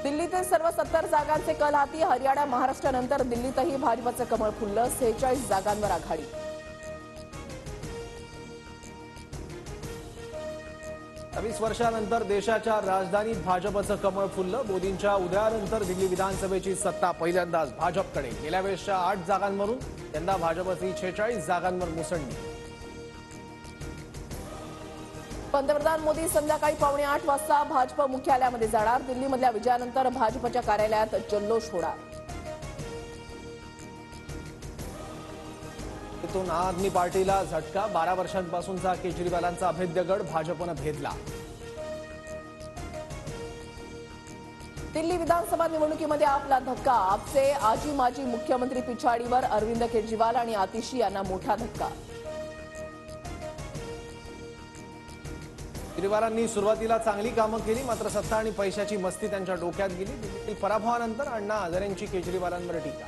दिल्लीतील सर्व 70 जागांचे कल हाती. हरियाणा महाराष्ट्रानंतर दिल्लीतही भाजपचं कमळ फुललं. 46 जागांवर आघाडी. वीस वर्षांनंतर देशाच्या राजधानीत भाजपचं कमळ फुललं. मोदींच्या उदयानंतर दिल्ली विधानसभेची सत्ता पहिल्यांदाच भाजपकडे. गेल्या वेळेसच्या 8 जागांवरून यंदा भाजपची 46 जागांवर मुसंडी. पंतप्रधान मोदी संध्याकाळी 7:45 वाजता भाजप मुख्यालयामध्ये जाणार. दिल्लीमधल्या विजयानंतर भाजपच्या कार्यालयात जल्लोष होणार. इथून आम आदमी पार्टीला झटका. 12 वर्षांपासूनचा केजरीवालांचा अभेद्य गड भाजपनं भेदला. दिल्ली विधानसभा निवडणुकीमध्ये आपला धक्का. आपचे आजी माजी मुख्यमंत्री पिछाडीवर. अरविंद केजरीवाल आणि आतिशी यांना मोठा धक्का. केजरीवालांनी सुरुवातीला चांगली कामं केली, मात्र सत्ता आणि पैशाची मस्ती त्यांच्या डोक्यात गेली. दिल्लीतील पराभवानंतर अण्णा हजारेंची केजरीवालांवर टीका.